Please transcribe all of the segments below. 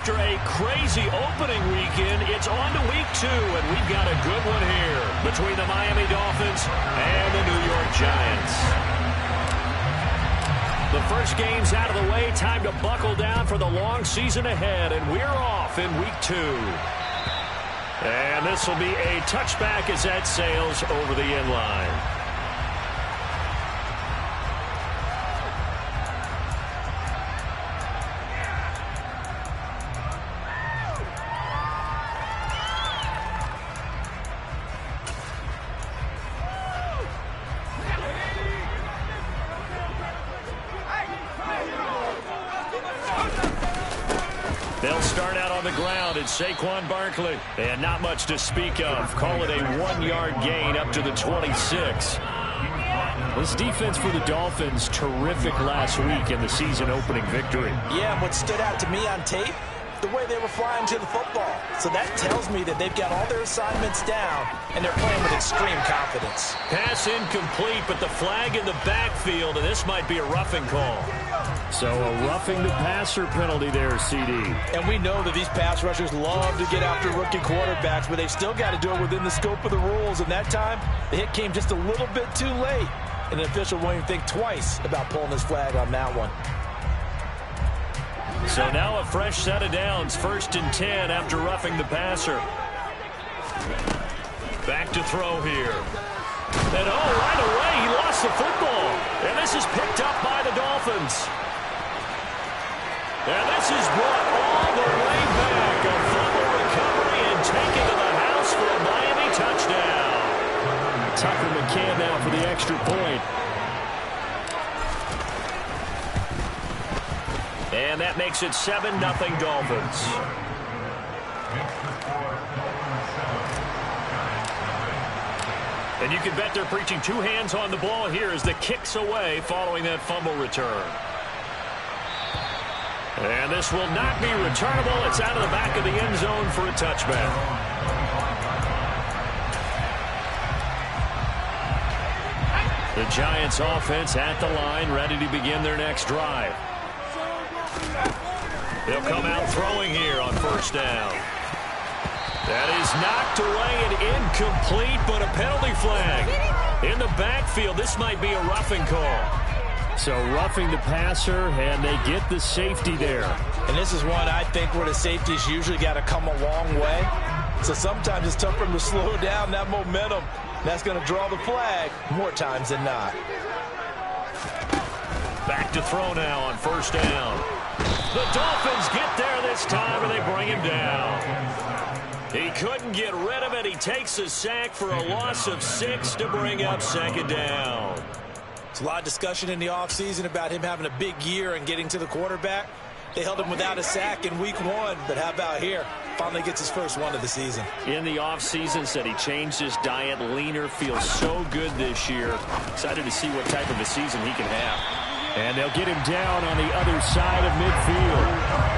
After a crazy opening weekend, it's on to week 2, and we've got a good one here between the Miami Dolphins and the New York Giants. The first game's out of the way. Time to buckle down for the long season ahead, and we're off in week 2. And this will be a touchback as that sails over the end line. They'll start out on the ground. It's Saquon Barkley. And not much to speak of. Call it a 1-yard gain up to the 26. This defense for the Dolphins, terrific last week in the season-opening victory. Yeah, and what stood out to me on tape, the way they were flying to the football. So that tells me that they've got all their assignments down, and they're playing with extreme confidence. Pass incomplete, but the flag in the backfield, and this might be a roughing call. So a roughing the passer penalty there, CD. And we know that these pass rushers love to get after rookie quarterbacks, but they've still got to do it within the scope of the rules. And that time, the hit came just a little bit too late. And the official won't even think twice about pulling his flag on that one. So now a fresh set of downs, 1st and 10 after roughing the passer. Back to throw here. And right away he lost the football. And this is picked up by the Dolphins. And this is brought all the way back. A fumble recovery and taken to the house for a Miami touchdown. Tucker McCann now for the extra point. And that makes it 7-0 Dolphins. And you can bet they're preaching 2 hands on the ball here as the kick's away following that fumble return. And this will not be returnable. It's out of the back of the end zone for a touchback. The Giants offense at the line, ready to begin their next drive. They'll come out throwing here on 1st down. That is knocked away and incomplete, but a penalty flag in the backfield. This might be a roughing call. So roughing the passer, and they get the safety there. And this is one I think where the safeties usually got to come a long way. So sometimes it's tough for them to slow down that momentum. That's going to draw the flag more times than not. Back to throw now on 1st down. The Dolphins get there this time, and they bring him down. He couldn't get rid of it. He takes a sack for a loss of 6 to bring up 2nd down. There's a lot of discussion in the offseason about him having a big year and getting to the quarterback. They held him without a sack in week 1, but how about here? Finally gets his first one of the season. In the offseason, said he changed his diet, leaner, feels so good this year. Excited to see what type of a season he can have. And they'll get him down on the other side of midfield.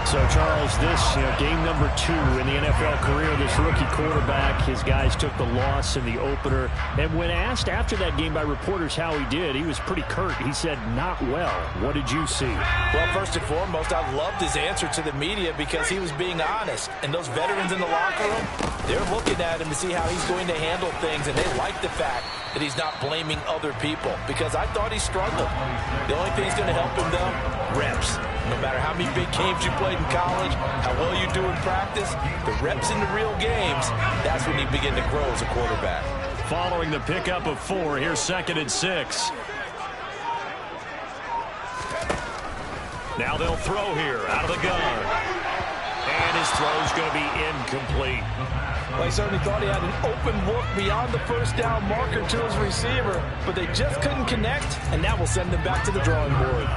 So, Charles, this game number 2 in the NFL career, this rookie quarterback, his guys took the loss in the opener. And when asked after that game by reporters how he did, he was pretty curt. He said, not well. What did you see? Well, first and foremost, I loved his answer to the media because he was being honest. And those veterans in the locker room, they're looking at him to see how he's going to handle things. And they like the fact that he's not blaming other people because I thought he struggled. The only thing that's going to help him, though, reps. No matter how many big games you played in college, how well you do in practice, the reps in the real games, that's when you begin to grow as a quarterback. Following the pickup of 4, here's 2nd and 6. Now they'll throw here out of the gun. And his throw's going to be incomplete. Well, he certainly thought he had an open look beyond the 1st down marker to his receiver, but they just couldn't connect, and that will send them back to the drawing board.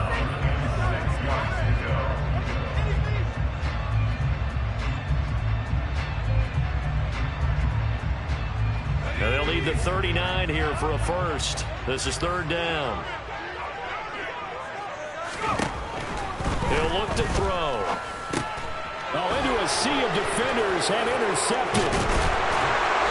Now they'll need the 39 here for a first. This is 3rd down. He'll look to throw. Oh, into a sea of defenders and intercepted.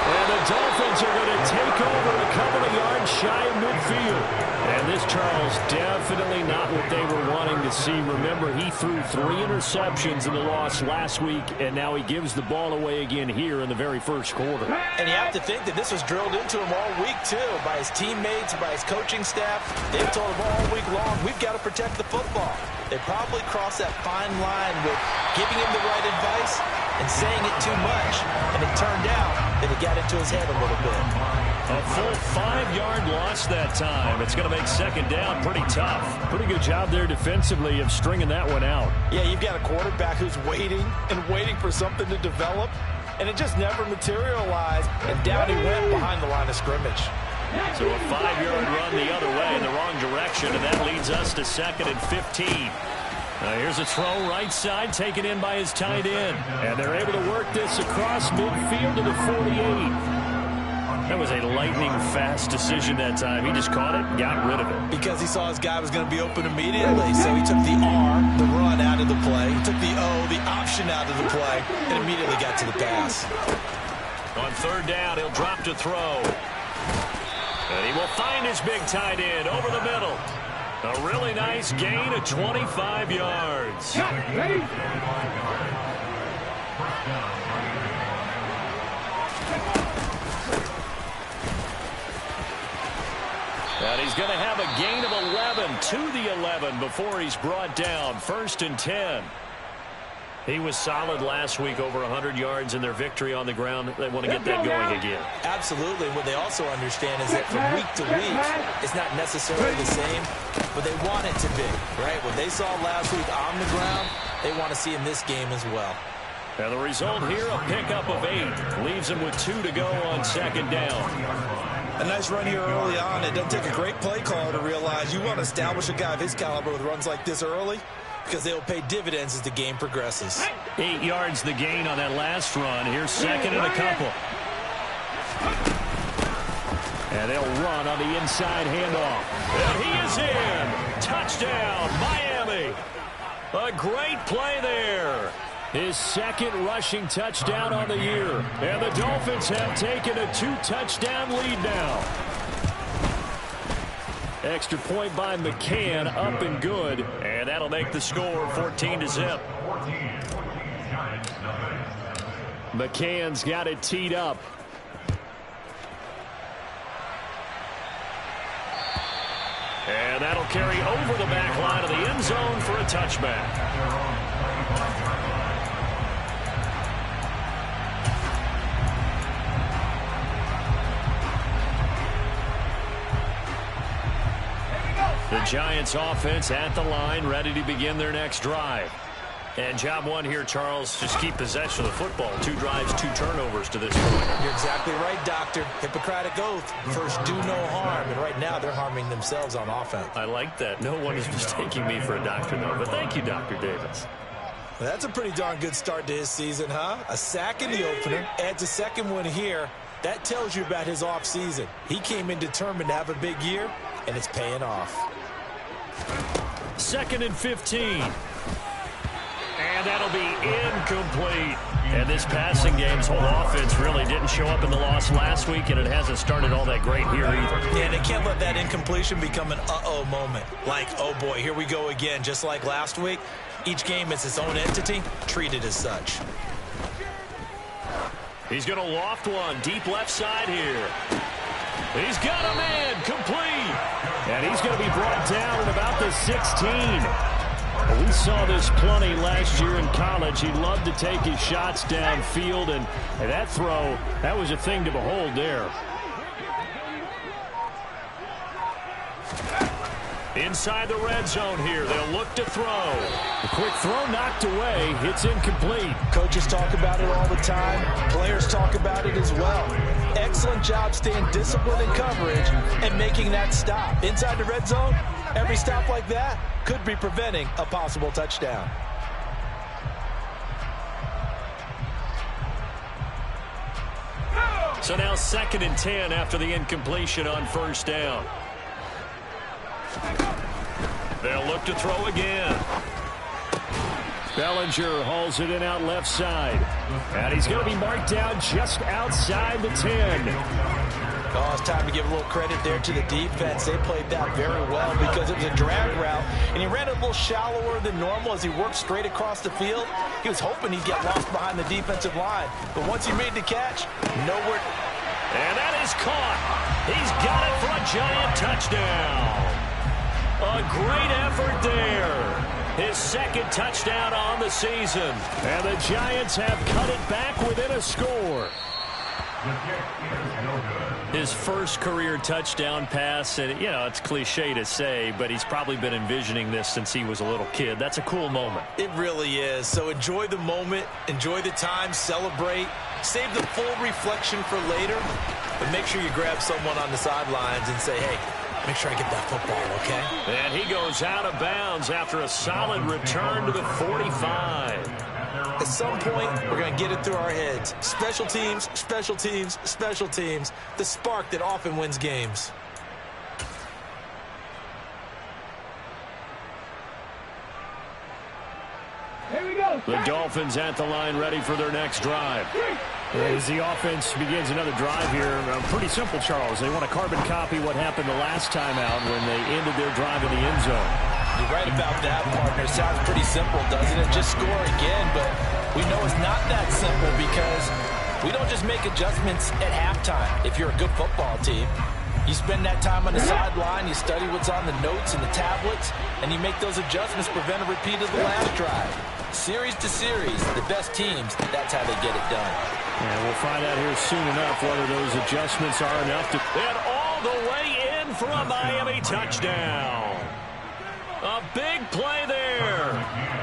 And the Dolphins are going to take over a couple of yards shy of midfield. And this, Charles, definitely not what they were wanting to see. Remember, he threw 3 interceptions in the loss last week, and now he gives the ball away again here in the very first quarter. And you have to think that this was drilled into him all week, too, by his teammates, by his coaching staff. They've told him all week long, we've got to protect the football. They probably crossed that fine line with giving him the right advice and saying it too much. And it turned out that it got into his head a little bit. A full 5-yard loss that time. It's going to make second down pretty tough. Pretty good job there defensively of stringing that one out. Yeah, you've got a quarterback who's waiting and waiting for something to develop, and it just never materialized, and down he went behind the line of scrimmage. So a 5-yard run the other way in the wrong direction, and that leads us to 2nd and 15. Here's a throw right side, taken in by his tight end. And they're able to work this across midfield to the 48. That was a lightning-fast decision that time. He just caught it and got rid of it. Because he saw his guy was going to be open immediately, so he took the R, the run, out of the play. He took the O, the option, out of the play, and immediately got to the pass. On 3rd down, he'll drop to throw. And he will find his big tight end over the middle. A really nice gain of 25 yards. And he's going to have a gain of 11 to the 11 before he's brought down. 1st and 10. He was solid last week, over 100 yards in their victory on the ground. They want to get that going again. Absolutely. What they also understand is that from week to week, it's not necessarily the same, but they want it to be, right? What they saw last week on the ground, they want to see in this game as well. And the result here, a pickup of 8. Leaves him with 2 to go on 2nd down. A nice run here early on. It doesn't take a great play caller to realize you want to establish a guy of his caliber with runs like this early, because they'll pay dividends as the game progresses. 8 yards the gain on that last run. Here's 2nd and a couple. And they'll run on the inside handoff. And he is in. Touchdown, Miami. A great play there. His 2nd rushing touchdown on the year. And the Dolphins have taken a 2-touchdown lead now. Extra point by McCann, up and good. And that'll make the score 14-0. McCann's got it teed up. And that'll carry over the back line of the end zone for a touchback. The Giants offense at the line, ready to begin their next drive. And job one here, Charles, just keep possession of the football. 2 drives, 2 turnovers to this point. You're exactly right, Doctor. Hippocratic oath. First, do no harm. And right now, they're harming themselves on offense. I like that. No one is mistaking me for a doctor, though. But thank you, Dr. Davis. Well, that's a pretty darn good start to his season, huh? A sack in the opener, adds a 2nd one here. That tells you about his offseason. He came in determined to have a big year, and it's paying off. 2nd and 15. And that'll be incomplete. And this passing game's whole offense really didn't show up in the loss last week, and it hasn't started all that great here either. Yeah, they can't let that incompletion become an uh-oh moment. Like, oh boy, here we go again. Just like last week, each game is its own entity, treated as such. He's going to loft one deep left side here. He's got a man, complete. And he's going to be brought down at about the 16. We saw this plenty last year in college. He loved to take his shots downfield, and that throw, that was a thing to behold there. Inside the red zone here, they'll look to throw. The quick throw knocked away. It's incomplete. Coaches talk about it all the time. Players talk about it as well. Excellent job staying disciplined in coverage and making that stop. Inside the red zone, every stop like that could be preventing a possible touchdown. So now 2nd and 10 after the incompletion on 1st down. They'll look to throw again. Bellinger hauls it in out left side. And he's going to be marked down just outside the 10. Oh, it's time to give a little credit there to the defense. They played that very well because it was a drag route, and he ran a little shallower than normal as he worked straight across the field. He was hoping he'd get lost behind the defensive line, but once he made the catch, nowhere. And that is caught. He's got it for a Giant touchdown. A great effort there. His second touchdown on the season. And the Giants have cut it back within a score. His first career touchdown pass, and, you know, it's cliche to say, but he's probably been envisioning this since he was a little kid. That's a cool moment. It really is. So enjoy the moment, enjoy the time, celebrate, save the full reflection for later, but make sure you grab someone on the sidelines and say, hey, make sure I get that football, okay? And he goes out of bounds after a solid return to the 45. At some point, we're going to get it through our heads. Special teams, special teams, special teams. The spark that often wins games. Here we go. The Dolphins at the line ready for their next drive. As the offense begins another drive here, pretty simple, Charles. They want to carbon copy what happened the last time out when they ended their drive in the end zone. You're right about that, partner. Sounds pretty simple, doesn't it? Just score again, but we know it's not that simple because we don't just make adjustments at halftime. If you're a good football team, you spend that time on the sideline, you study what's on the notes and the tablets, and you make those adjustments, prevent a repeat of the last drive. Series to series, the best teams, that's how they get it done. And we'll find out here soon enough whether those adjustments are enough to... And all the way in for a Miami touchdown. A big play there.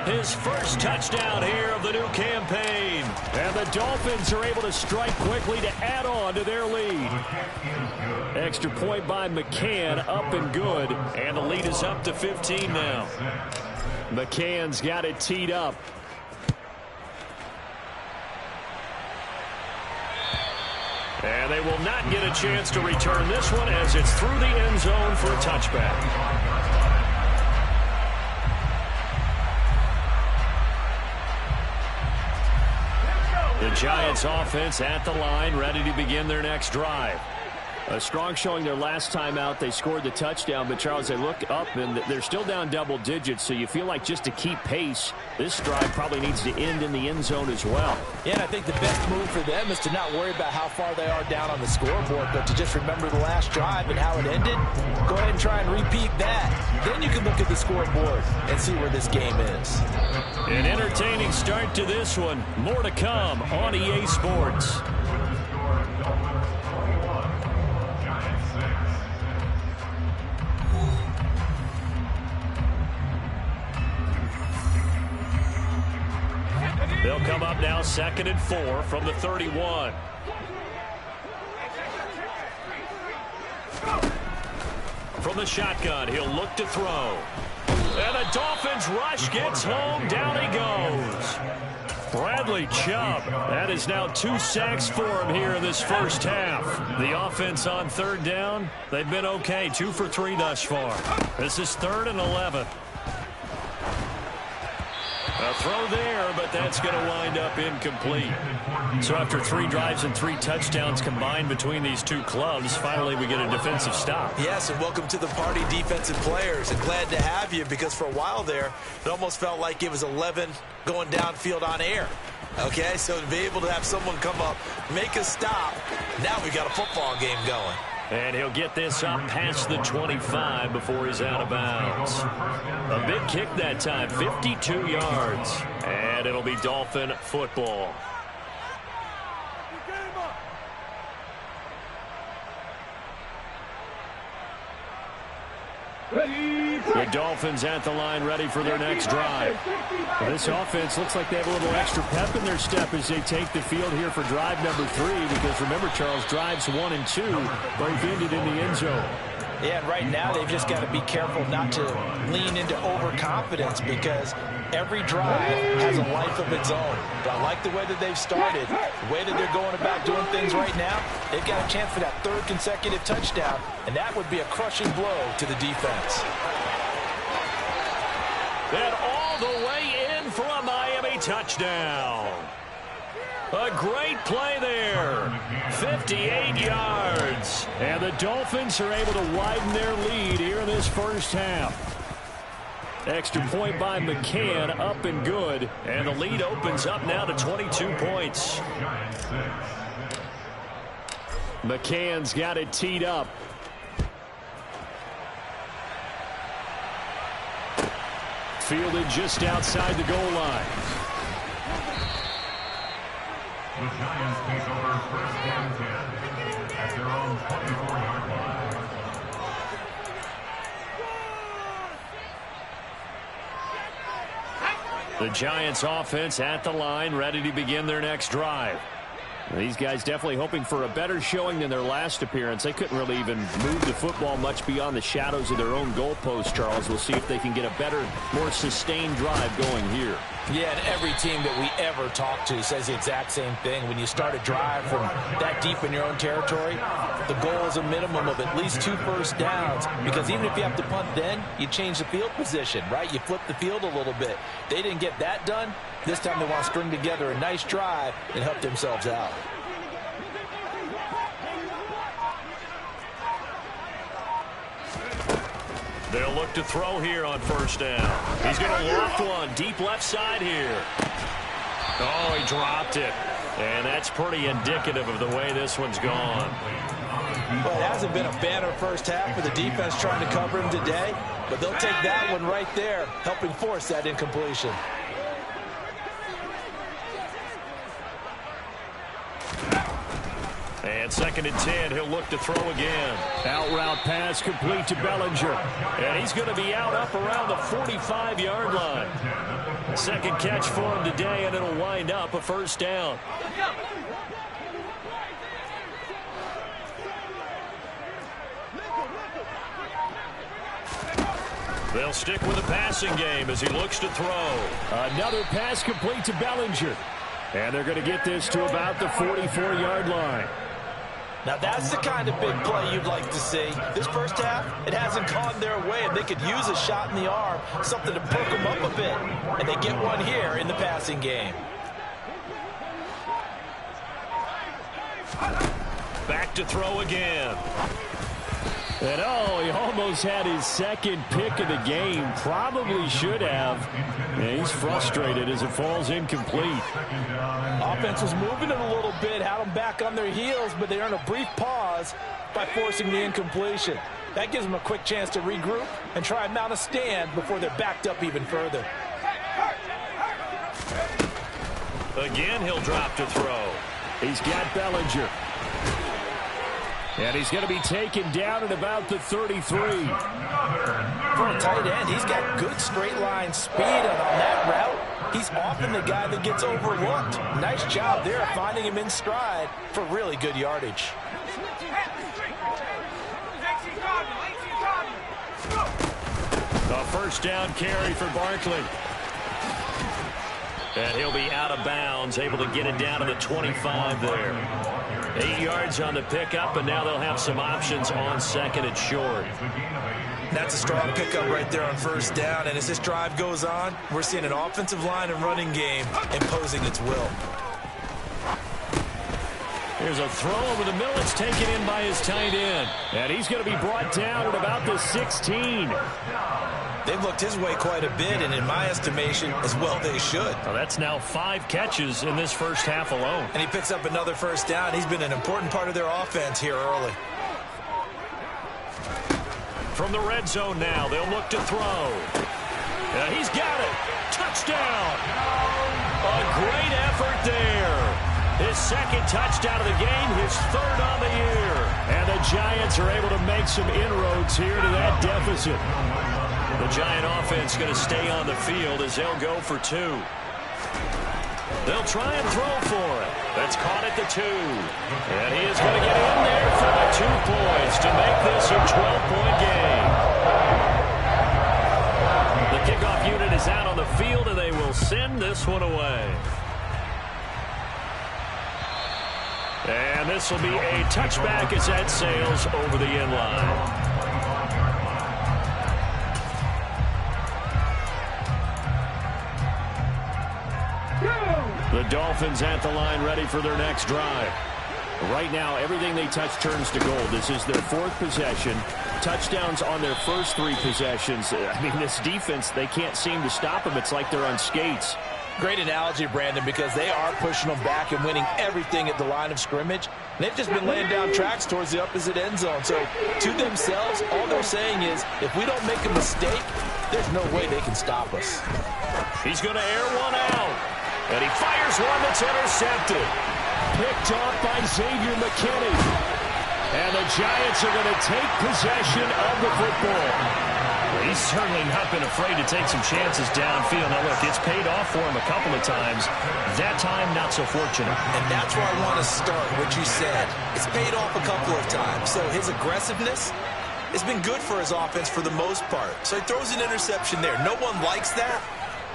His first touchdown here of the new campaign. And the Dolphins are able to strike quickly to add on to their lead. Extra point by McCann, up and good. And the lead is up to 15 now. McCann's got it teed up. And they will not get a chance to return this one as it's through the end zone for a touchback. The Giants offense at the line, ready to begin their next drive. A strong showing their last time out. They scored the touchdown, but, Charles, they look up, and they're still down double digits, so you feel like just to keep pace, this drive probably needs to end in the end zone as well. Yeah, and I think the best move for them is to not worry about how far they are down on the scoreboard, but to just remember the last drive and how it ended. Go ahead and try and repeat that. Then you can look at the scoreboard and see where this game is. An entertaining start to this one. More to come on EA Sports. They'll come up now 2nd and 4 from the 31. From the shotgun, he'll look to throw. And the Dolphins rush gets home. Down he goes. Bradley Chubb. That is now 2 sacks for him here in this first half. The offense on 3rd down, they've been okay. 2 for 3 thus far. This is 3rd and 11. A throw there, but that's going to wind up incomplete. So after 3 drives and 3 touchdowns combined between these two clubs, finally we get a defensive stop. Yes, and welcome to the party, defensive players. And glad to have you because for a while there, it almost felt like it was 11 going downfield on air. Okay, so to be able to have someone come up, make a stop, now we got a football game going. And he'll get this up past the 25 before he's out of bounds. A big kick that time, 52 yards. And it'll be Dolphin football. The Dolphins at the line ready for their next drive. Well, this offense looks like they have a little extra pep in their step as they take the field here for drive number 3 because remember, Charles, drives 1 and 2 both ended in the end zone. Yeah, and right now they've just got to be careful not to lean into overconfidence because every drive has a life of its own. But I like the way that they've started, the way that they're going about doing things right now. They've got a chance for that 3rd consecutive touchdown, and that would be a crushing blow to the defense. And all the way in for a Miami a touchdown. A great play there. 58 yards. And the Dolphins are able to widen their lead here in this first half. Extra point by McCann, up and good. And the lead opens up now to 22 points. McCann's got it teed up. Fielded just outside the goal line. The Giants take over first and 10 at their own 24-yard line. The Giants offense at the line, ready to begin their next drive. These guys definitely hoping for a better showing than their last appearance. They couldn't really even move the football much beyond the shadows of their own goalpost, Charles. We'll see if they can get a better, more sustained drive going here. Yeah, and every team that we ever talk to says the exact same thing. When you start a drive from that deep in your own territory, the goal is a minimum of at least 2 first downs, because even if you have to punt then, you change the field position, right? You flip the field a little bit. They didn't get that done. This time they want to string together a nice drive and help themselves out. They'll look to throw here on first down. He's going to loft one deep left side here. Oh, he dropped it. And that's pretty indicative of the way this one's gone. Well, it hasn't been a banner first half for the defense trying to cover him today, but they'll take that one right there, helping force that incompletion. And 2nd and 10, he'll look to throw again. Out route pass complete to Bellinger. And he's going to be out up around the 45-yard line. Second catch for him today, and it'll wind up a first down. They'll stick with the passing game as he looks to throw. Another pass complete to Bellinger. And they're going to get this to about the 44-yard line. Now that's the kind of big play you'd like to see. This first half, it hasn't gone their way, and they could use a shot in the arm, something to perk them up a bit. And they get one here in the passing game. Back to throw again. And oh, he almost had his second pick of the game. Probably should have. And he's frustrated as it falls incomplete. Offense was moving it a little bit, had them back on their heels, but they earned a brief pause by forcing the incompletion. That gives them a quick chance to regroup and try and mount a stand before they're backed up even further. Again, he'll drop to throw. He's got Bellinger. And he's going to be taken down at about the 33. For a tight end, he's got good straight line speed, and on that route, he's often the guy that gets overlooked. Nice job there finding him in stride for really good yardage. A first down carry for Barkley. And he'll be out of bounds, able to get it down to the 25 there. 8 yards on the pickup, and now they'll have some options on 2nd and short. That's a strong pickup right there on first down, and as this drive goes on, we're seeing an offensive line and running game imposing its will. Here's a throw over the middle. It's taken in by his tight end. And he's going to be brought down at about the 16. They've looked his way quite a bit, and in my estimation, as well they should. Well, that's now 5 catches in this first half alone. And he picks up another first down. He's been an important part of their offense here early. From the red zone now, they'll look to throw. And he's got it. Touchdown. A great effort there. His second touchdown of the game, his 3rd on the year. And the Giants are able to make some inroads here to that deficit. The Giant offense going to stay on the field as they'll go for 2. They'll try and throw for it. That's caught at the 2. And he is going to get in there for the 2 points to make this a 12-point game. The kickoff unit is out on the field, and they will send this one away. And this will be a touchback as that sails over the end line. Dolphins at the line, ready for their next drive. Right now, everything they touch turns to gold. This is their 4th possession. Touchdowns on their first 3 possessions. I mean, this defense, they can't seem to stop them. It's like they're on skates. Great analogy, Brandon, because they are pushing them back and winning everything at the line of scrimmage. And they've just been laying down tracks towards the opposite end zone. So to themselves, all they're saying is, if we don't make a mistake, there's no way they can stop us. He's going to air one out. And he fires one that's intercepted. Picked off by Xavier McKinney. And the Giants are going to take possession of the football. He's certainly not been afraid to take some chances downfield. Now, look, it's paid off for him a couple of times. That time, not so fortunate. And that's where I want to start, what you said. It's paid off a couple of times. So his aggressiveness has been good for his offense for the most part. So he throws an interception there. No one likes that,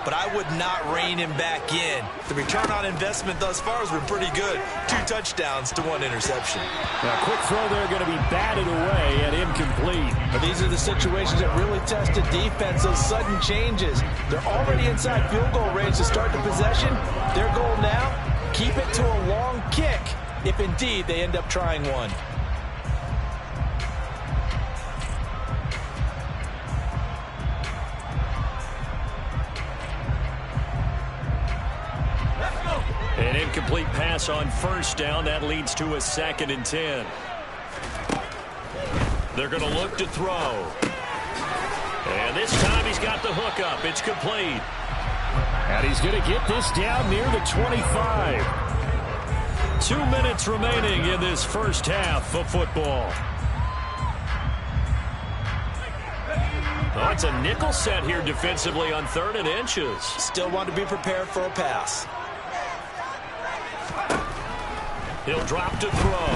but I would not rein him back in. The return on investment thus far has been pretty good. 2 touchdowns to 1 interception. Now, quick throw there, going to be batted away and incomplete. But these are the situations that really test a defense, those sudden changes. They're already inside field goal range to start the possession. Their goal now, keep it to a long kick, if indeed they end up trying one. An incomplete pass on first down. That leads to a 2nd and 10. They're going to look to throw. And this time he's got the hook up. It's complete. And he's going to get this down near the 25. 2 minutes remaining in this first half of football. Oh, it's a nickel set here defensively on 3rd and inches. Still want to be prepared for a pass. He'll drop to throw.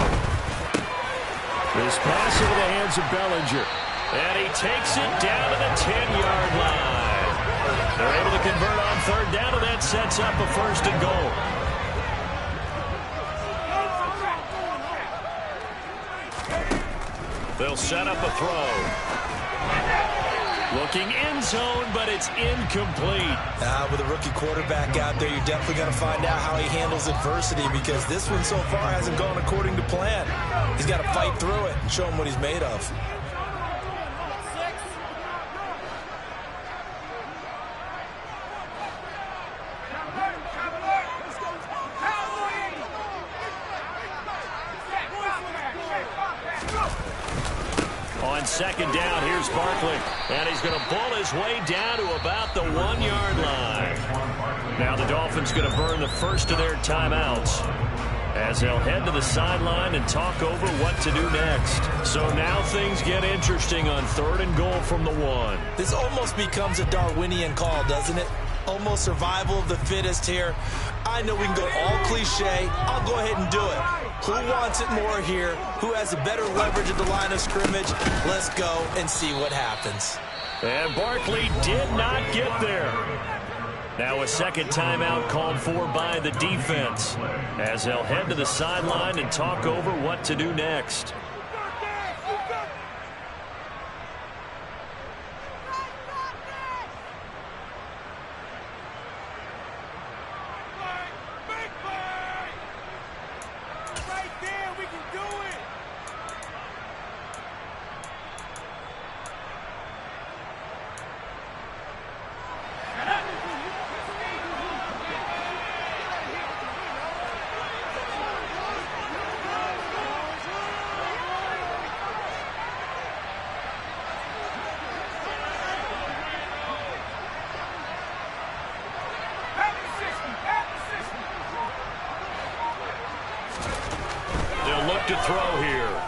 This pass into the hands of Bellinger. And he takes it down to the 10-yard line. They're able to convert on 3rd down, and that sets up a 1st and goal. They'll set up a throw. Looking end zone, but it's incomplete. With a rookie quarterback out there, you're definitely going to find out how he handles adversity, because this one so far hasn't gone according to plan. He's got to fight through it and show him what he's made of. On 2nd down, here's Barkley. And he's going to bull his way down to about the 1-yard line. Now the Dolphins going to burn the first of their timeouts, as they'll head to the sideline and talk over what to do next. So now things get interesting on 3rd and goal from the 1. This almost becomes a Darwinian call, doesn't it? Almost survival of the fittest here. I know we can go all cliche. I'll go ahead and do it. Who wants it more here? Who has a better leverage at the line of scrimmage? Let's go and see what happens. And Barkley did not get there. Now a 2nd timeout called for by the defense, as they'll head to the sideline and talk over what to do next. To throw here.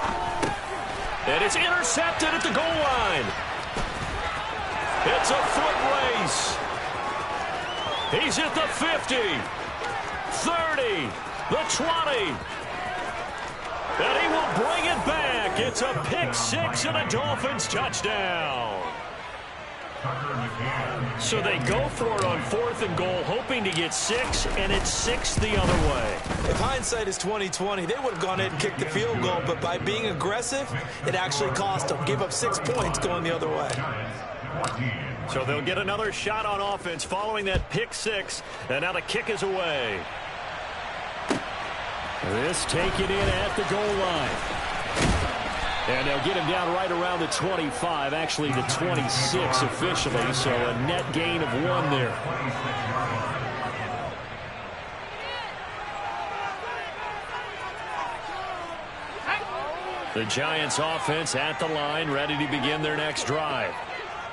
And it's intercepted at the goal line. It's a foot race. He's at the 50, 30, the 20. And he will bring it back. It's a pick 6 and a Dolphins touchdown. So they go for it on 4th and goal, hoping to get 6, and it's 6 the other way. If hindsight is 20/20, they would have gone ahead and kicked the field goal, but by being aggressive, it actually cost them. Gave up 6 points going the other way. So they'll get another shot on offense following that pick 6, and now the kick is away. This taken in at the goal line. And they'll get him down right around the 25, actually the 26 officially, so a net gain of 1 there. The Giants offense at the line, ready to begin their next drive.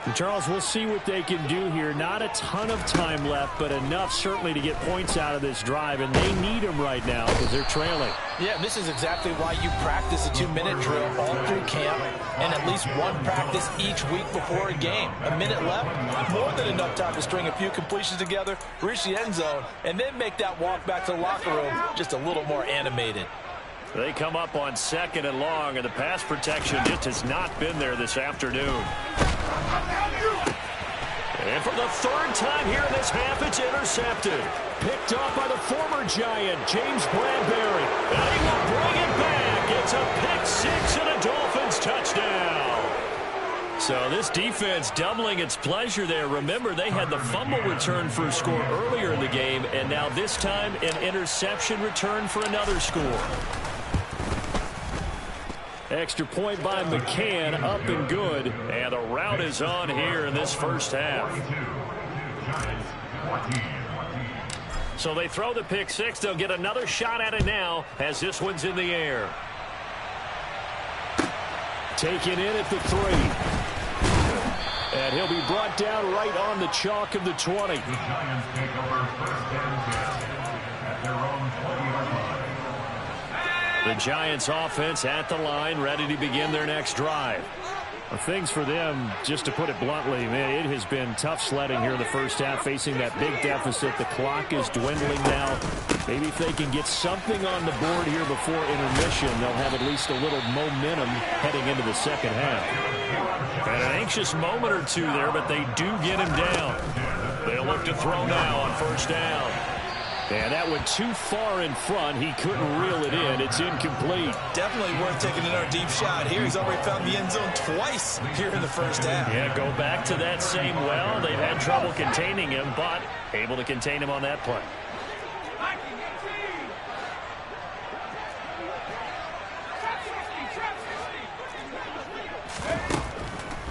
And Charles, we'll see what they can do here. Not a ton of time left, but enough certainly to get points out of this drive, and they need them right now because they're trailing. Yeah, this is exactly why you practice a 2-minute drill all through camp and at least one practice each week before a game. A minute left, more than enough time to string a few completions together, reach the end zone, and then make that walk back to the locker room just a little more animated. They come up on 2nd and long, and the pass protection just has not been there this afternoon. And for the 3rd time here in this half, it's intercepted. Picked off by the former Giant, James Bradbury. And he will bring it back. It's a pick-6 and a Dolphins touchdown. So this defense doubling its pleasure there. Remember, they had the fumble return for a score earlier in the game, and now this time an interception return for another score. Extra point by McCann, up and good. And the route is on here in this first half. So they throw the pick-6. They'll get another shot at it now as this one's in the air. Taken in at the 3. And he'll be brought down right on the chalk of the 20. The Giants take over 1st and 10 at their own 20-yard line. The Giants offense at the line, ready to begin their next drive. Well, things for them, just to put it bluntly, man, it has been tough sledding here in the first half, facing that big deficit. The clock is dwindling now. Maybe if they can get something on the board here before intermission, they'll have at least a little momentum heading into the second half. Had an anxious moment or two there, but they do get him down. They'll look to throw now on 1st down. And that went too far in front. He couldn't reel it in. It's incomplete. Definitely worth taking another deep shot here. He's already found the end zone twice here in the first half. Yeah, go back to that same well. They've had trouble containing him, but able to contain him on that play.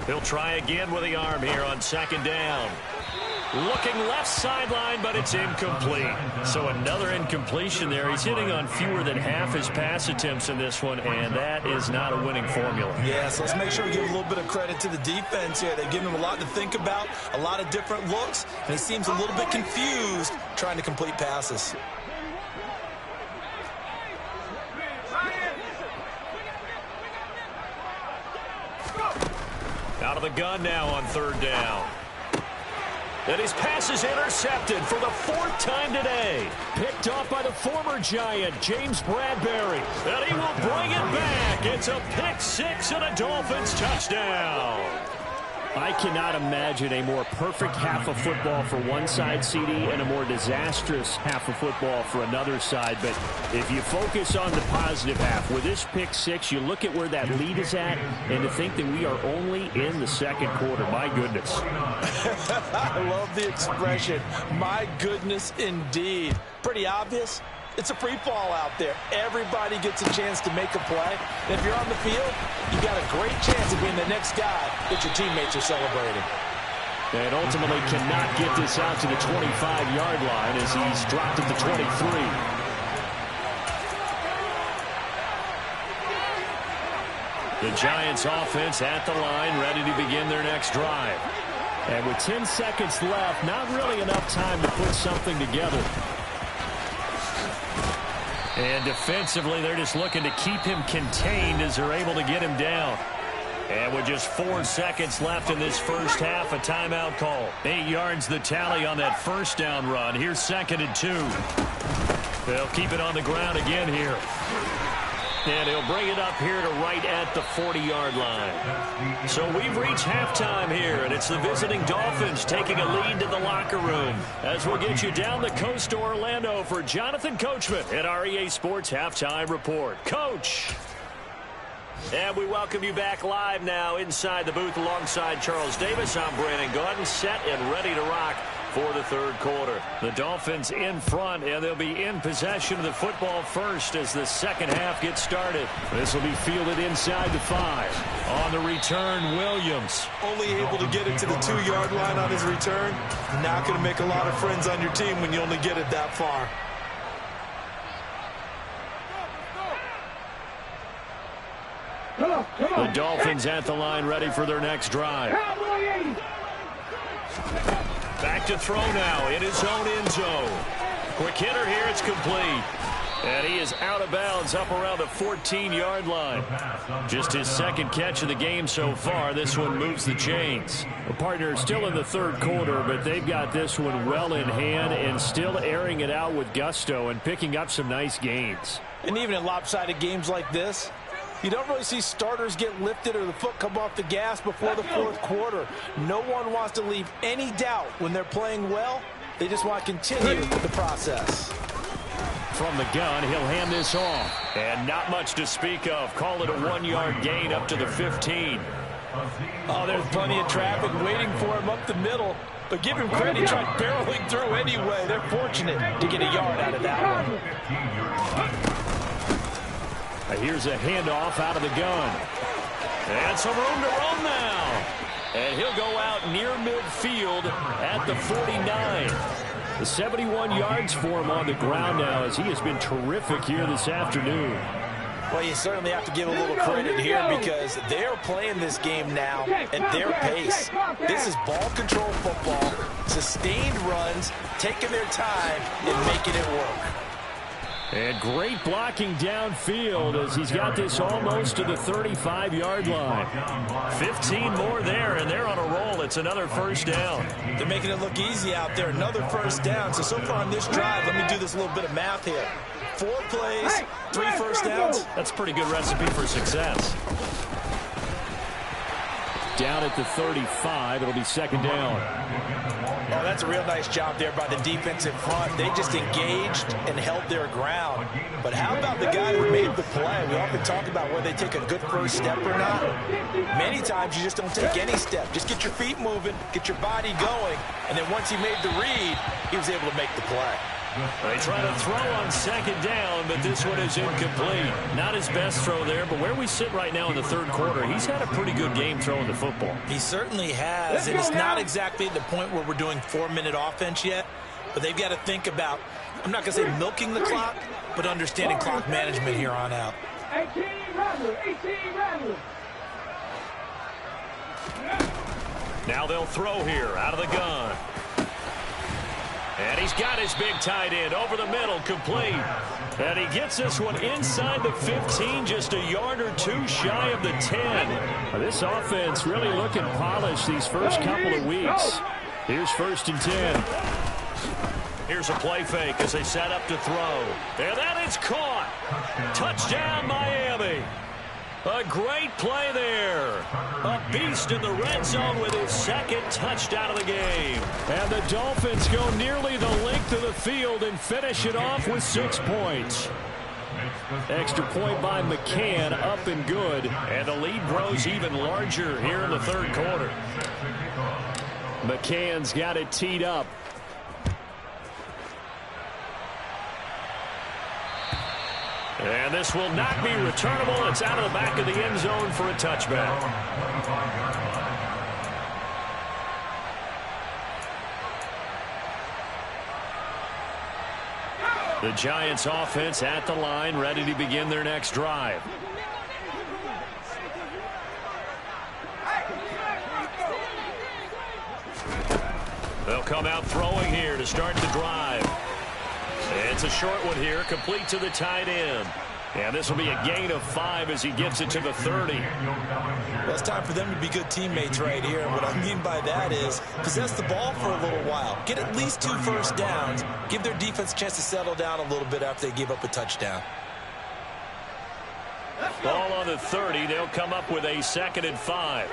He'll try again with the arm here on 2nd down. Looking left sideline, but it's incomplete. So another incompletion there. He's hitting on fewer than half his pass attempts in this one, and that is not a winning formula. Yeah, so let's make sure we give a little bit of credit to the defense here. They've given him a lot to think about, a lot of different looks, and he seems a little bit confused trying to complete passes. Out of the gun now on 3rd down. And his pass is intercepted for the 4th time today. Picked off by the former Giant, James Bradbury. And he will bring it back. It's a pick-6 and a Dolphins touchdown. I cannot imagine a more perfect half of football for one side, CD, and a more disastrous half of football for another side. But if you focus on the positive half, with this pick-6, you look at where that lead is at, and to think that we are only in the 2nd quarter. My goodness. I love the expression. My goodness, indeed. Pretty obvious. It's a free fall out there. Everybody gets a chance to make a play. And if you're on the field, you got a great chance of being the next guy that your teammates are celebrating. And ultimately cannot get this out to the 25-yard line as he's dropped at the 23. The Giants offense at the line, ready to begin their next drive. And with 10 seconds left, not really enough time to put something together. And defensively, they're just looking to keep him contained as they're able to get him down. And with just 4 seconds left in this first half, a timeout call. 8 yards the tally on that 1st down run. Here's 2nd and 2. They'll keep it on the ground again here. And he'll bring it up here to right at the 40-yard line. So we've reached halftime here, and it's the visiting Dolphins taking a lead to the locker room. As we'll get you down the coast to Orlando for Jonathan Coachman at our EA Sports Halftime Report. Coach! And we welcome you back live now inside the booth alongside Charles Davis. I'm Brandon Gaudin, set and ready to rock for the third quarter. The Dolphins in front, and they'll be in possession of the football first as the second half gets started. This will be fielded inside the 5. On the return, Williams. Only able to get it to the 2-yard line on his return. Not going to make a lot of friends on your team when you only get it that far. The Dolphins at the line, ready for their next drive. Back to throw now in his own end zone. Quick hitter here, it's complete. And he is out of bounds up around the 14-yard line. Just his second catch of the game so far. This one moves the chains. The partner is still in the third quarter, but they've got this one well in hand and still airing it out with gusto and picking up some nice gains. And even in lopsided games like this, you don't really see starters get lifted or the foot come off the gas before the fourth quarter. No one wants to leave any doubt when they're playing well. They just want to continue the process. From the gun, he'll hand this off. And not much to speak of. Call it a 1-yard gain up to the 15. Oh, there's plenty of traffic waiting for him up the middle. But give him credit, he tried barreling through anyway. They're fortunate to get a yard out of that one. Here's a handoff out of the gun. And some room to roam now. And he'll go out near midfield at the 49. The 71 yards for him on the ground now as he has been terrific here this afternoon. Well, you certainly have to give a little credit here because they're playing this game now at their pace. This is ball control football, sustained runs, taking their time and making it work. And great blocking downfield as he's got this almost to the 35-yard line. 15 more there, and they're on a roll. It's another first down. They're making it look easy out there. Another first down. So far on this drive, let me do this little bit of math here. 4 plays, 3 first downs. That's a pretty good recipe for success. Down at the 35, it'll be second down. Oh, that's a real nice job there by the defensive front. They just engaged and held their ground. But how about the guy who made the play? We often talk about whether they take a good first step or not. Many times you just don't take any step. Just get your feet moving, get your body going, and then once he made the read, he was able to make the play. They try to throw on second down, but this one is incomplete. Not his best throw there, but where we sit right now in the third quarter, he's had a pretty good game throwing the football. He certainly has, and it's not exactly at the point where we're doing 4-minute offense yet, but they've got to think about, I'm not going to say milking the clock, but understanding clock management here on out. 18 Rattler. Now they'll throw here out of the gun. And he's got his big tight end over the middle, complete. And he gets this one inside the 15, just a yard or two shy of the 10. This offense really looking polished these first couple of weeks. Here's 1st and 10. Here's a play fake as they set up to throw. And that is caught. Touchdown, Miami. A great play there. A beast in the red zone with his second touchdown of the game. And the Dolphins go nearly the length of the field and finish it off with 6 points. Extra point by McCann, up and good. And the lead grows even larger here in the third quarter. McCann's got it teed up. And this will not be returnable. It's out of the back of the end zone for a touchback. The Giants offense at the line, ready to begin their next drive. They'll come out throwing here to start the drive. It's a short one here, complete to the tight end. And this will be a gain of 5 as he gets it to the 30. Well, it's time for them to be good teammates right here. And what I mean by that is possess the ball for a little while. Get at least 2 first downs. Give their defense a chance to settle down a little bit after they give up a touchdown. Ball on the 30. They'll come up with a 2nd and 5.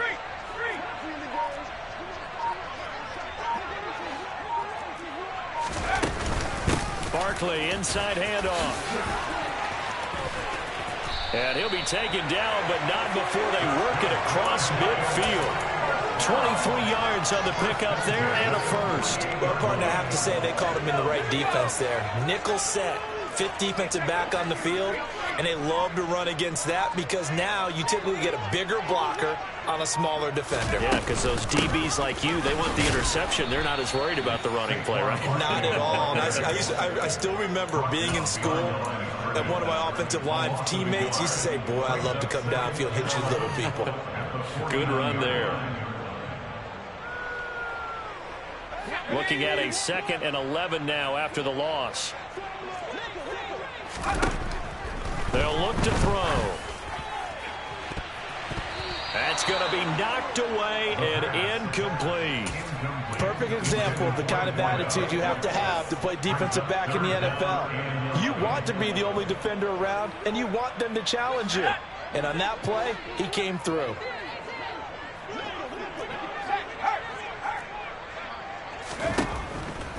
Barkley inside handoff. And he'll be taken down, but not before they work it across midfield. 23 yards on the pickup there and a first. Well, partner, I have to say they called him in the right defense there. Nickel set, fifth defensive back on the field, and they love to run against that because now you typically get a bigger blocker on a smaller defender. Yeah, because those DBs like you, they want the interception. They're not as worried about the running play, right? Not at all. And I still remember being in school, and one of my offensive line teammates used to say, boy, I'd love to come downfield and hit you little people. Good run there. Looking at a 2nd and 11 now after the loss. They'll look to throw. That's going to be knocked away and incomplete. Perfect example of the kind of attitude you have to play defensive back in the NFL. You want to be the only defender around, and you want them to challenge you. And on that play, he came through.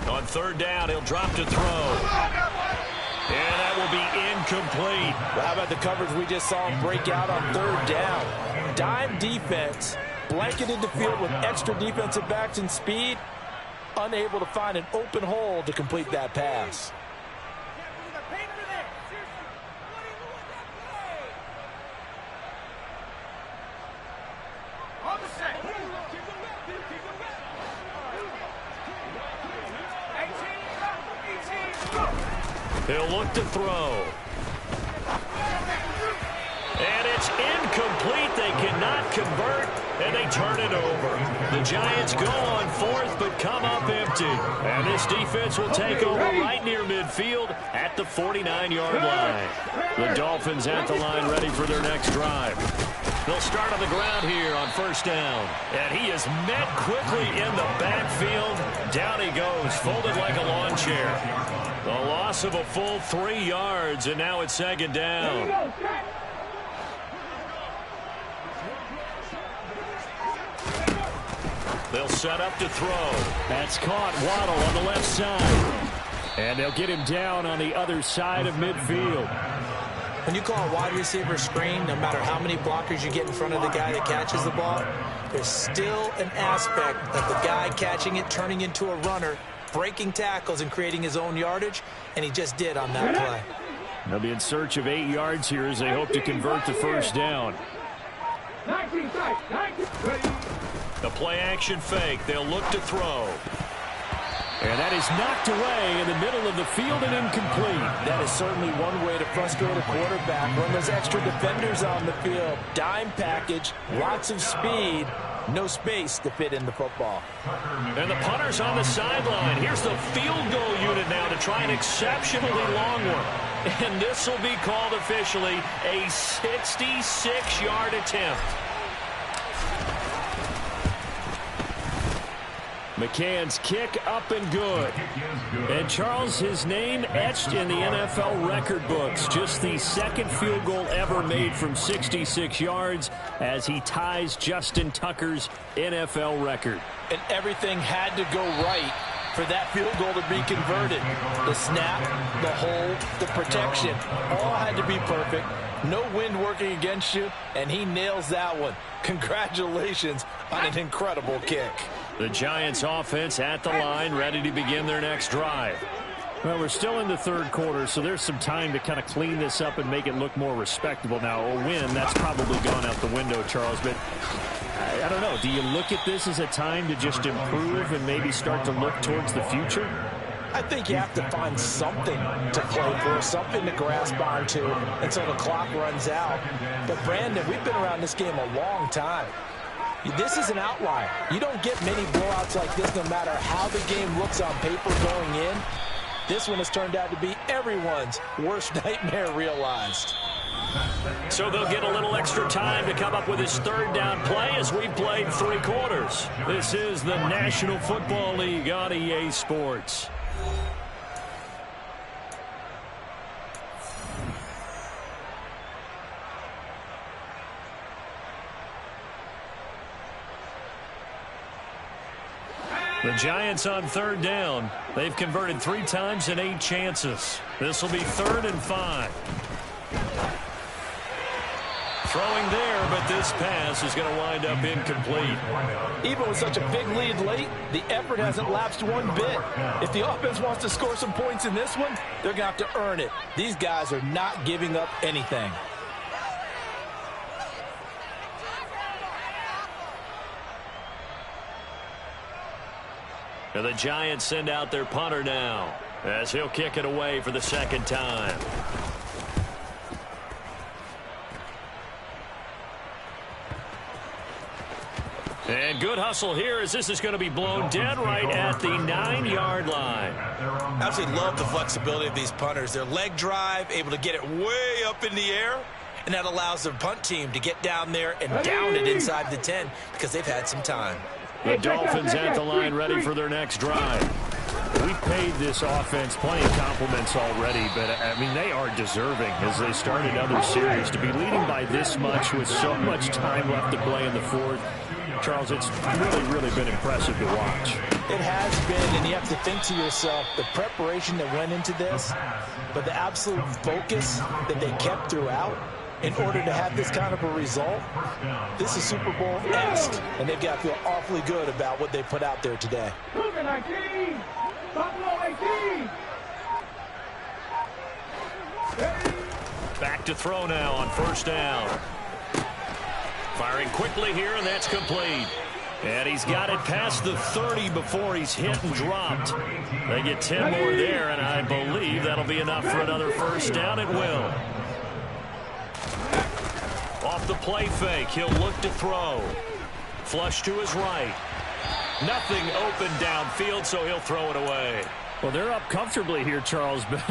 On 3rd down, he'll drop to throw. And that will be incomplete. Well, how about the coverage we just saw him break out on 3rd down? Dime defense, blanketed the field with extra defensive backs and speed, unable to find an open hole to complete that pass. He'll look to throw. And it's incomplete. They cannot convert, and they turn it over. The Giants go on 4th, but come up empty. And this defense will take over right near midfield at the 49-yard line. The Dolphins at the line ready for their next drive. They'll start on the ground here on 1st down. And he is met quickly in the backfield. Down he goes, folded like a lawn chair. The loss of a full 3 yards, and now it's 2nd down. They'll set up to throw. That's caught. Waddle on the left side. And they'll get him down on the other side of midfield. When you call a wide receiver screen, no matter how many blockers you get in front of the guy that catches the ball, there's still an aspect of the guy catching it, turning into a runner, breaking tackles and creating his own yardage, and he just did on that play. They'll be in search of 8 yards here as they hope to convert the 1st down. The play-action fake. They'll look to throw. And that is knocked away in the middle of the field and incomplete. That is certainly one way to frustrate a quarterback. Run those extra defenders on the field. Dime package, lots of speed, no space to fit in the football. And the punter's on the sideline. Here's the field goal unit now to try an exceptionally long one. And this will be called officially a 66-yard attempt. McCann's kick up and good. And Charles, his name etched in the NFL record books. Just the 2nd field goal ever made from 66 yards as he ties Justin Tucker's NFL record. And everything had to go right for that field goal to be converted. The snap, the hold, the protection, all had to be perfect. No wind working against you, and he nails that one. Congratulations on an incredible kick. The Giants offense at the line, ready to begin their next drive. Well, we're still in the 3rd quarter, so there's some time to kind of clean this up and make it look more respectable. Now, a win, that's probably gone out the window, Charles, but I don't know. Do you look at this as a time to just improve and maybe start to look towards the future? I think you have to find something to play for, something to grasp onto until the clock runs out. But, Brandon, we've been around this game a long time. This is an outlier. You don't get many blowouts like this no matter how the game looks on paper going in. This one has turned out to be everyone's worst nightmare realized. So they'll get a little extra time to come up with his 3rd down play as we've played 3 quarters. This is the National Football League on EA Sports. The Giants on 3rd down. They've converted 3 times in 8 chances. This will be 3rd and 5. Throwing there, but this pass is going to wind up incomplete. Even with such a big lead late, the effort hasn't lapsed one bit. If the offense wants to score some points in this one, they're going to have to earn it. These guys are not giving up anything. And the Giants send out their punter now, as he'll kick it away for the second time. And good hustle here as this is going to be blown dead right at the 9-yard line. Absolutely love the flexibility of these punters. Their leg drive, able to get it way up in the air, and that allows the punt team to get down there and down it inside the 10 because they've had some time. The Dolphins at the line ready for their next drive. We've paid this offense plenty of compliments already, but, I mean, they are deserving as they start another series. To be leading by this much with so much time left to play in the fourth, Charles, it's really been impressive to watch. It has been, and you have to think to yourself, the preparation that went into this, but the absolute focus that they kept throughout in order to have this kind of a result. This is Super Bowl-esque, and they've got to feel awfully good about what they put out there today. Back to throw now on first down. Firing quickly here, and that's complete. And he's got it past the 30 before he's hit and dropped. They get 10 more there, and I believe that'll be enough for another first down. It will. Off the play fake, he'll look to throw. Flush to his right. Nothing open downfield, so he'll throw it away. Well, they're up comfortably here, Charles, but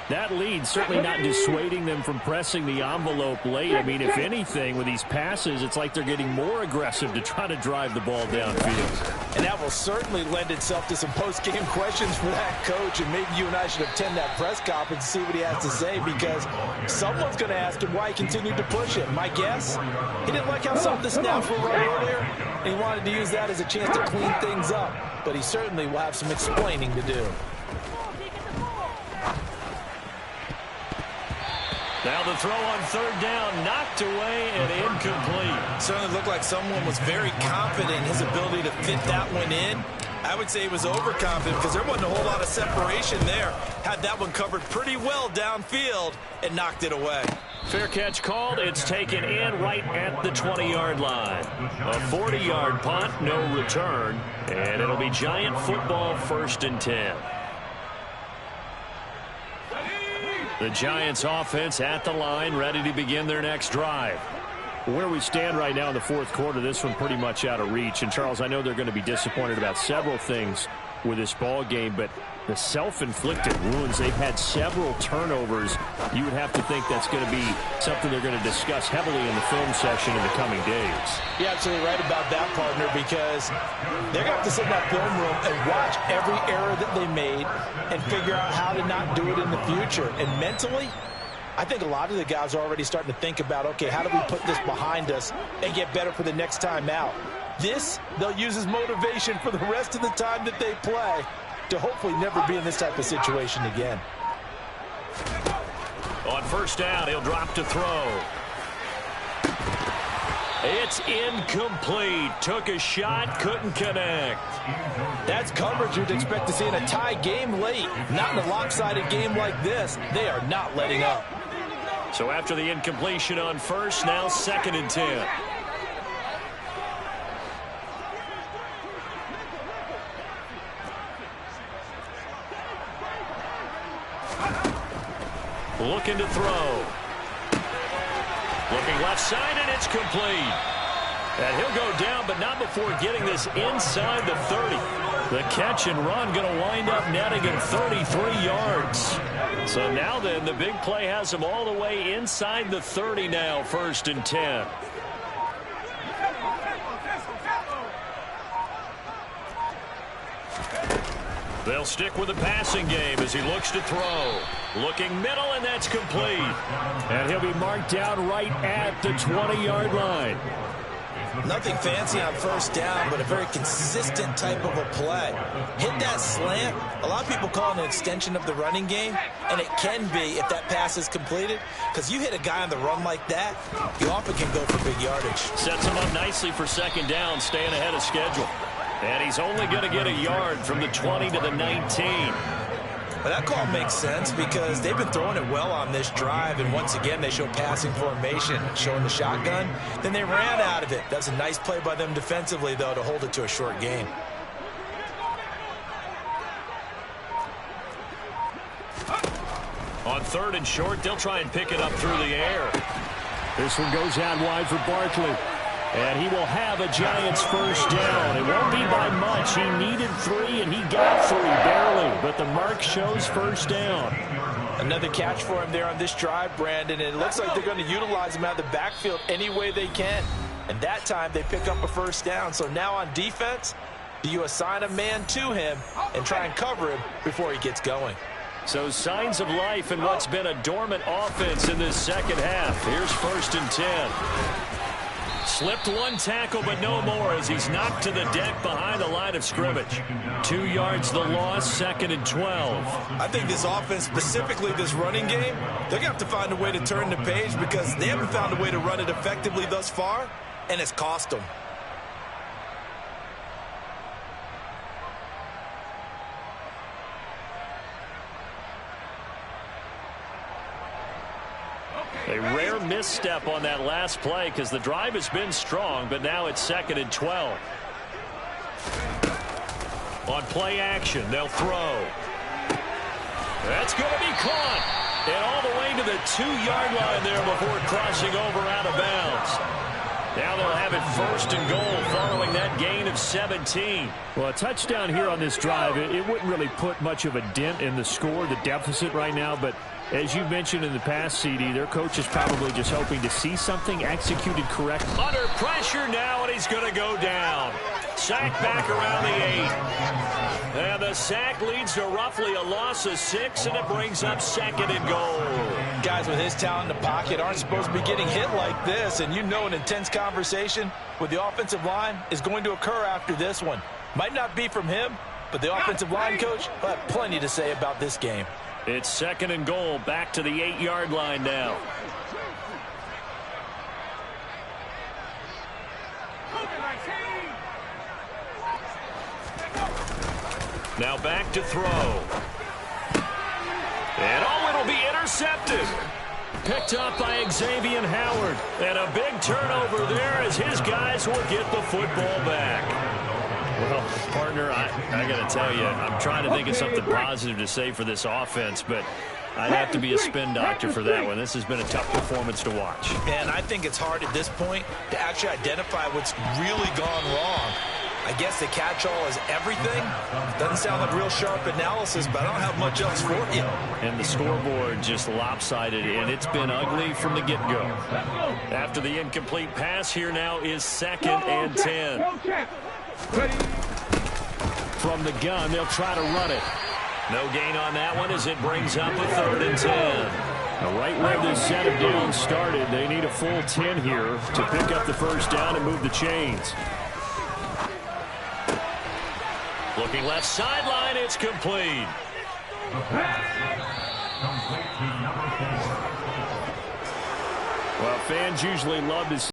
that lead certainly not dissuading them from pressing the envelope late. I mean, if anything, with these passes, it's like they're getting more aggressive to try to drive the ball downfield. And that will certainly lend itself to some post-game questions for that coach, and maybe you and I should attend that press conference and see what he has to say, because someone's going to ask him why he continued to push it. My guess, he didn't like how some of the snaps were run earlier, and he wanted to use that as a chance to clean things up. But he certainly will have some explaining to do. Now the throw on third down, knocked away and incomplete. Certainly looked like someone was very confident in his ability to fit that one in. I would say he was overconfident because there wasn't a whole lot of separation there. Had that one covered pretty well downfield and knocked it away. Fair catch called. It's taken in right at the 20-yard line. A 40-yard punt, no return. And it'll be Giant football, 1st and 10. The Giants offense at the line, ready to begin their next drive. Where we stand right now in the fourth quarter, this one pretty much out of reach. And, Charles, I know they're going to be disappointed about several things with this ball game, but the self-inflicted wounds, they've had several turnovers. You would have to think that's going to be something they're going to discuss heavily in the film session in the coming days. You're absolutely right about that, partner, because they're going to have to sit in that film room and watch every error that they made and figure out how to not do it in the future. And mentally, I think a lot of the guys are already starting to think about, okay, how do we put this behind us and get better for the next time out? This, they'll use as motivation for the rest of the time that they play to hopefully never be in this type of situation again. On first down, he'll drop to throw. It's incomplete. Took a shot, couldn't connect. That's coverage you'd expect to see in a tie game late. Not in a lopsided game like this. They are not letting up. So after the incompletion on first, now 2nd and 10. Looking to throw. Looking left side, and it's complete. And he'll go down, but not before getting this inside the 30. The catch and run going to wind up netting him 33 yards. So now then, the big play has him all the way inside the 30 now, 1st and 10. They'll stick with the passing game as he looks to throw. Looking middle, and that's complete. And he'll be marked down right at the 20-yard line. Nothing fancy on first down, but a very consistent type of a play. Hit that slant. A lot of people call it an extension of the running game, and it can be if that pass is completed, because you hit a guy on the run like that, you often can go for big yardage. Sets him up nicely for second down, staying ahead of schedule. And he's only going to get a yard from the 20 to the 19. Well, that call makes sense because they've been throwing it well on this drive, and once again they show passing formation, showing the shotgun. Then they ran out of it. That's a nice play by them defensively, though, to hold it to a short gain. On third and short, they'll try and pick it up through the air. This one goes out wide for Barkley. And he will have a Giants first down. It won't be by much. He needed 3, and he got 3, barely. But the mark shows first down. Another catch for him there on this drive, Brandon. And it looks like they're going to utilize him out of the backfield any way they can. And that time they pick up a first down. So now on defense, do you assign a man to him and try and cover him before he gets going? So signs of life in what's been a dormant offense in this second half. Here's first and 10. Slipped one tackle, but no more as he's knocked to the deck behind the line of scrimmage. 2 yards the loss, second and 12. I think this offense, specifically this running game, they're going to have to find a way to turn the page because they haven't found a way to run it effectively thus far, and it's cost them. A rare misstep on that last play because the drive has been strong, but now it's second and 12. On play action, they'll throw. That's going to be caught. And all the way to the 2-yard line there before crossing over out of bounds. Now they'll have it first and goal following that gain of 17. Well, a touchdown here on this drive, it wouldn't really put much of a dent in the score, the deficit right now, but as you mentioned in the past, CD, their coach is probably just hoping to see something executed correctly. Under pressure now, and he's going to go down. Sack back around the 8. And the sack leads to roughly a loss of 6, and it brings up second and goal. Guys with his talent in the pocket aren't supposed to be getting hit like this, and you know an intense conversation with the offensive line is going to occur after this one. Might not be from him, but the offensive line coach will have plenty to say about this game. It's second and goal, back to the 8-yard line now. Now back to throw. And it'll be intercepted. Picked up by Xavier Howard. And a big turnover there as his guys will get the football back. Well, partner, I got to tell you, I'm trying to think of something positive to say for this offense, but I'd have to be a spin doctor for that one. This has been a tough performance to watch. And I think it's hard at this point to actually identify what's really gone wrong. I guess the catch-all is everything. Doesn't sound like real sharp analysis, but I don't have much else for you. And the scoreboard just lopsided, and it's been ugly from the get-go. After the incomplete pass, here now is second and 10. From the gun, they'll try to run it. No gain on that one as it brings up a third and 10. Now, right where this set of downs started, they need a full 10 here to pick up the first down and move the chains. Looking left sideline, it's complete. Well, fans usually love to see